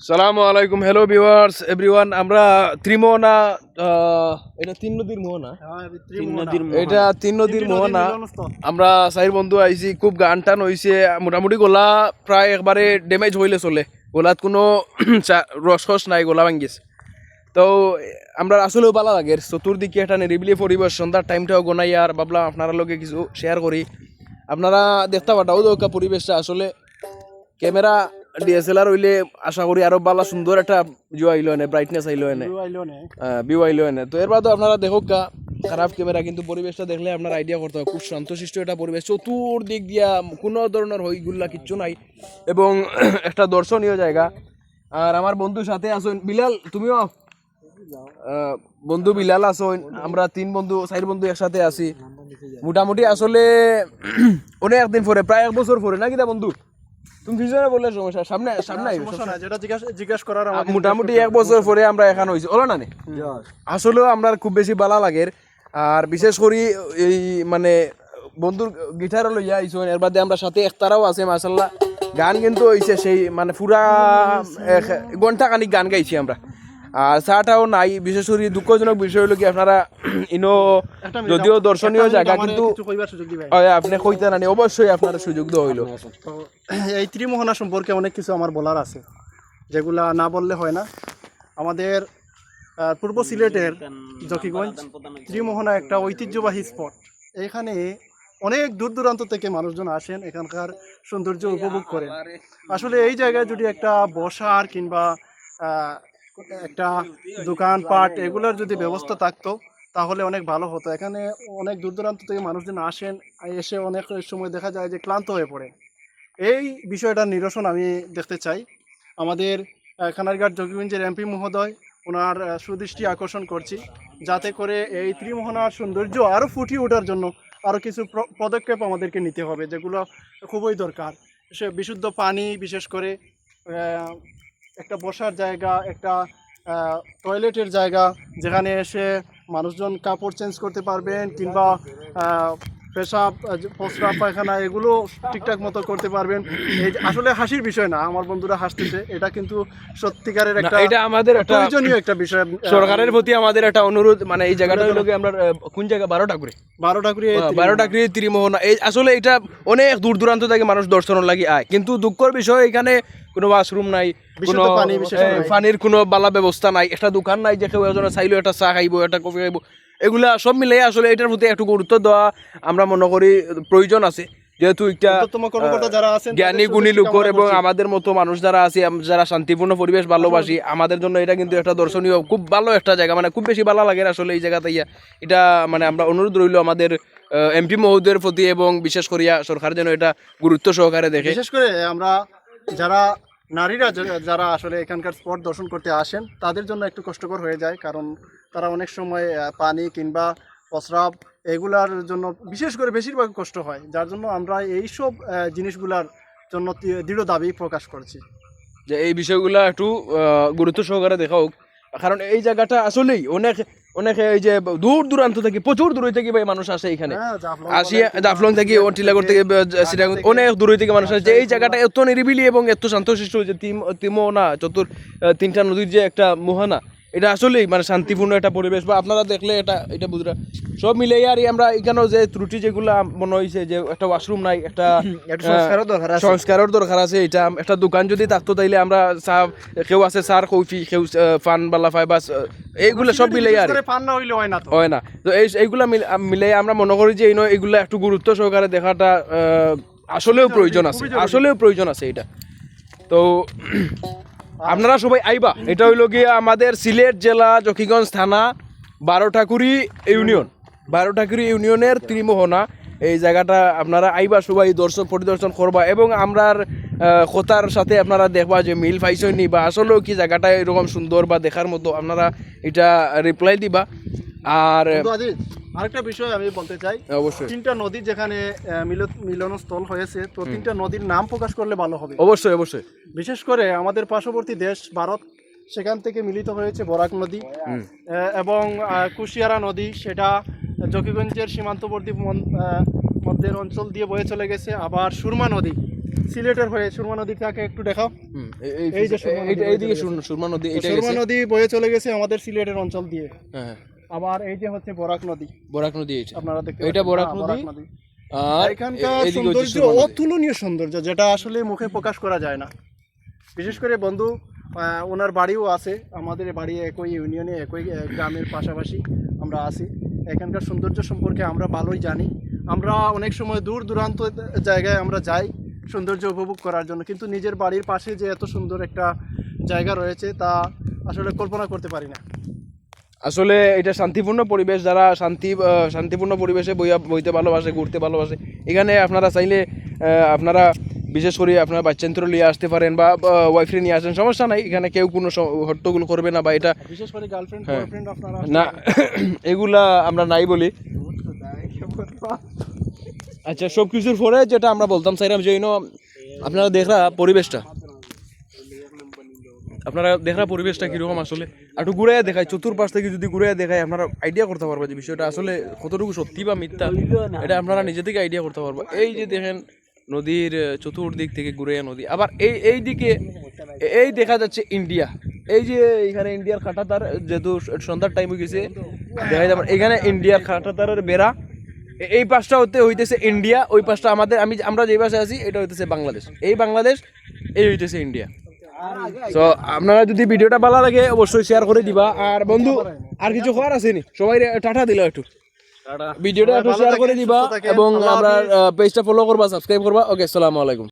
সালামু আলাইকুম, hello viewers everyone. আমরা ত্রিমোহনা, এটা তিন নদীর মোহনা, এটা তিন নদীর মোহনা। আমরা চার বন্ধু আইছি, খুব গান টান হয়েছে। মোটামুটি গোলা প্রায় একবারে ড্যামেজ হইলে চলে, গোলাত কোনো রস নাই, গোলা ভাঙ্গিছে। তো আমরা আসলেও ভালো লাগে, চতুর্দিকে একটা নিরিবিলি পরিবেশ, সন্ধ্যার টাইমটাও গোনাই। আর ভাবলাম আপনারা লগে কিছু শেয়ার করি, আপনারা দেখতে পাঠাও দরকার পরিবেশটা। আসলে ক্যামেরা ডিএসএলআর হইলে আশা করি আরো ভালো সুন্দর একটা ভিউ আইলো এনে, ব্রাইটনেস আইলো এনে, ভিউ আইলো এনে। তো এর বাদে আপনারা দেখো খারাপ ক্যামেরা, কিন্তু পরিবেশটা দেখলে আপনারা আইডিয়া করতে হবে। খুব শান্তশিষ্ট একটা পরিবেশ, চতুর্দিক দিয়া কোনো ধরনের হইগুল্লা কিচ্ছু নাই, এবং একটা দর্শনীয় জায়গা। আর আমার বন্ধুর সাথে আছো বিলাল, তুমিও বন্ধু বিলাল আছো। আমরা চার বন্ধু একসাথে আছি। মোটামুটি আসলে অনেক একদিন পরে, প্রায় এক বছর পরে না কিনা বন্ধু? তুমি পিছনে বললে সমস্যা, সামনে জিজ্ঞেস করার মোটামুটি এক বছর পরে আমরা এখানে হয়েছি, ওলা না? আসলেও আমরা খুব বেশি ভালো লাগে। আর বিশেষ করে এই মানে বন্ধুর গিটারও লইয়া আইসো। এর বাদে আমরা সাথে একতারাও আছে মাশাআল্লাহ। গান কিন্তু হয়েছে সেই মানে পুরা ঘন্টা খানিক গান গাইছি আমরা। আর চাটাও নাই। বিশেষ করে দুঃখজনক বিষয় হলো কি, আপনারা ইনো যদিও দর্শনীয় জায়গা, কিন্তু আপনি কইতে না, অবশ্যই আপনার সুযোগ দেওয়া হইলো। এই ত্রিমোহনা সম্পর্কে অনেক কিছু আমার বলার আছে, যেগুলা না বললে হয় না। আমাদের পূর্ব সিলেটের জকিগঞ্জ ত্রিমোহনা একটা ঐতিহ্যবাহী স্পট। এখানে অনেক দূর দূরান্ত থেকে মানুষজন আসেন, এখানকার সৌন্দর্য উপভোগ করেন। আসলে এই জায়গায় যদি একটা বসার কিংবা একটা দোকানপাট এগুলোর যদি ব্যবস্থা থাকতো তাহলে অনেক ভালো হতো। এখানে অনেক দূর দূরান্ত থেকে মানুষজন আসেন, এসে অনেক সময় দেখা যায় যে ক্লান্ত হয়ে পড়ে। এই বিষয়টার নিরসন আমি দেখতে চাই। আমাদের খানারঘাট জকিগঞ্জের এমপি মহোদয়, ওনার সুদৃষ্টি আকর্ষণ করছি, যাতে করে এই ত্রিমোহনার সৌন্দর্য আরও ফুটিয়ে ওঠার জন্য আরও কিছু পদক্ষেপ আমাদেরকে নিতে হবে, যেগুলো খুবই দরকার। সে বিশুদ্ধ পানি, বিশেষ করে একটা বসার জায়গা, একটা টয়লেটের জায়গা, যেখানে এসে মানুষজন কাপড় চেঞ্জ করতে পারবেন, কিংবা পেশাব, প্রস্রাব, পায়খানা এগুলো ঠিকঠাক মতো করতে পারবেন। এই আসলে হাসির বিষয় না, আমার বন্ধুরা হাসতেছে, এটা কিন্তু সত্যিকারের একটা, এটা আমাদের একটা প্রয়োজনীয় একটা বিষয়। সরকারের প্রতি আমাদের একটা অনুরোধ, মানে এই জায়গাটা হলো কি, আমরা কোন জায়গা, 12টাকুড়ি ত্রিমোহনা। এই আসলে এটা অনেক দূর দূরান্ত থেকে মানুষ দর্শন লাগি আয়, কিন্তু দুঃখের বিষয় এখানে কোনো ওয়াশরুম নাই, কোনো পানির কোনো বালা ব্যবস্থা নাই, একটা দোকান নাই যে কেউ একজনে চাইলো একটা চা খাইবো, একটা কফি খাইবো। এগুলা সব মিলে আসলে এটার প্রতি একটু গুরুত্ব দেওয়া আমরা মনে করি প্রয়োজন আছে, যেহেতু একটা জ্ঞানী গুণী লোকর এবং আমাদের মতো মানুষ যারা আছে, যারা শান্তিপূর্ণ পরিবেশ ভালোবাসি, আমাদের জন্য এটা কিন্তু একটা দর্শনীয় খুব ভালো একটা জায়গা। মানে খুব বেশি ভালো লাগে আসলে এই জায়গাতে এটা। মানে আমরা অনুরোধ রইল আমাদের এমপি মহোদয়ের প্রতি, এবং বিশেষ করিয়া সরকার যেন এটা গুরুত্ব সহকারে দেখে। বিশেষ করে আমরা যারা নারীরা যারা আসলে এখানকার স্পট দর্শন করতে আসেন, তাদের জন্য একটু কষ্টকর হয়ে যায়, কারণ তারা অনেক সময় পানি কিংবা প্রস্রাব এগুলার জন্য বিশেষ করে বেশিরভাগ কষ্ট হয়, যার জন্য আমরা এইসব জিনিসগুলার জন্য দৃঢ় দাবি প্রকাশ করছি যে এই বিষয়গুলো একটু গুরুত্ব সহকারে দেখা হোক। কারণ এই জায়গাটা আসলেই অনেক এই যে দূর দূরান্ত থেকে, প্রচুর দূর থেকে ভাই মানুষ আসে এখানে। আসিয়া জাফলং থেকে, টিলাগড় থেকে, অনেক দূর থেকে মানুষ আসে। এই জায়গাটা এত নিরিবিলি এবং এত শান্তশিষ্ট, যে তিমোহনা তিনটা নদীর যে একটা মোহনা, এটা আসলেই মানে শান্তিপূর্ণ একটা পরিবেশ। বা আপনারা দেখলে এটা বুঝরা সব মিলে। আর আমরা এখানেও যে ত্রুটি যেগুলা মনে হয়েছে, যে একটা ওয়াশরুম নাই, একটা সংস্কারের দরকার আছে। এটা একটা দোকান যদি থাকতো, তাইলে আমরা কেউ আছে সার কফি, কেউ ফান বালা ফাই, বাস এইগুলো সব মিলে আর হয় না। তো এইগুলা মিলে আমরা মনে করি যে এইগুলা একটু গুরুত্ব সহকারে দেখাটা আসলেও প্রয়োজন আছে এটা। তো আপনারা সবাই আইবা। এটা হইল গিয়ে আমাদের সিলেট জেলা জকিগঞ্জ থানা 12টাকুড়ি ইউনিয়নের ত্রিমোহনা। এই জায়গাটা আপনারা আইবা, সবাই পরিদর্শন করবা, এবং আমরার কথার সাথে আপনারা দেখবা যে মিল পাইছনি, বা আসলেও কি জায়গাটা এরকম সুন্দর বা দেখার মতো, আপনারা এটা রিপ্লাই দিবা। আর আরেকটা বিষয় আমি বলতে চাই, অবশ্যই তিনটা নদী যেখানে মিলনস্থল হয়েছে, তো তিনটা নদীর নাম প্রকাশ করলে ভালো হবে। অবশ্যই। বিশেষ করে আমাদের পার্শ্ববর্তী দেশ ভারত, সেখান থেকে মিলিত হয়েছে বরাক নদী, এবং কুশিয়ারা নদী, সেটা জকিগঞ্জের সীমান্তবর্তী মধ্যের অঞ্চল দিয়ে বয়ে চলে গেছে। আবার সুরমা নদী, সিলেটের হয়ে সুরমা নদীটাকে একটু দেখাও। এই যে সুরমা নদী এইদিকে সুরমা নদী এটা সুরমা নদী বয়ে চলে গেছে আমাদের সিলেটের অঞ্চল দিয়ে। হ্যাঁ আবার এই যে হচ্ছে বরাক নদী, বরাক নদী এটা, আপনারা দেখতে এটা পাচ্ছেন। বরাক হ্যাঁ, নদী। আর এখানকার এদিকে হচ্ছে সৌন্দর্য সুরমা নদী। অতুলনীয় সৌন্দর্য, যেটা আসলে মুখে প্রকাশ করা যায় না। বিশেষ করে বন্ধু ওনার বাড়িও আছে, আমাদের বাড়ি একই ইউনিয়নে একই গ্রামের পাশাপাশি আমরা আছি। এখানকার সৌন্দর্য সম্পর্কে আমরা ভালোই জানি। আমরা অনেক সময় দূর দূরান্ত জায়গায় আমরা যাই সৌন্দর্য উপভোগ করার জন্য, কিন্তু নিজের বাড়ির পাশে যে এত সুন্দর একটা জায়গা রয়েছে তা আসলে কল্পনা করতে পারি না। আসলে এটা শান্তিপূর্ণ পরিবেশ, যারা শান্তিপূর্ণ পরিবেশে বইতে ভালোবাসে, ঘুরতে ভালোবাসে, এখানে আপনারা চাইলে আপনারা বিশেষ করে আপনার বাচ্চান্তর নিয়ে আসতে পারেন বা ওয়াইফে নিয়ে আসেন, সমস্যা নাই। এখানে কেউ কোনো হট্টগোল করবে না বা এটা বিশেষ করে গার্লফ্রেন্ড হ্যাঁ। বয়ফ্রেন্ড আপনারা না এগুলা আমরা নাই বলি। আচ্ছা, সব কিছুর পরে যেটা আমরা বলতাম চাইলাম যে আপনারা দেখরা পরিবেশটা, আপনারা দেখরা পরিবেশটা কীরকম আসলে একটু ঘুরে দেখায়, চতুর্পাশ থেকে যদি ঘুরে দেখায় আপনারা আইডিয়া করতে পারবো যে বিষয়টা আসলে কতটুকু সত্যি বা মিথ্যা, এটা আপনারা নিজে থেকে আইডিয়া করতে পারবো। এই যে দেখেন নদীর চতুর্দিক থেকে ঘুরে নদী, আবার এই দিকে এই দেখা যাচ্ছে ইন্ডিয়া। এই যে এখানে ইন্ডিয়ার খাটাতার, যেহেতু সন্ধ্যার টাইম হয়ে গেছে দেখা যাবে এখানে ইন্ডিয়ার খাটাতারের বেড়া। এই পাশটা হইতেছে ইন্ডিয়া, ওই পাশটা আমরা যে পাশে আছি এটা হইতেছে বাংলাদেশ। এই বাংলাদেশ, এই হইতেছে ইন্ডিয়া। তো আপনারা যদি ভিডিওটা ভালো লাগে অবশ্যই শেয়ার করে দিবা। আর বন্ধু আর কিছু খবর আছে নি? সবাই টাটা দিল একটু, ভিডিওটা একটু শেয়ার করে দিবা এবং আপনার পেজটা ফলো করবা, সাবস্ক্রাইব করবা। ওকে, আসসালামু আলাইকুম।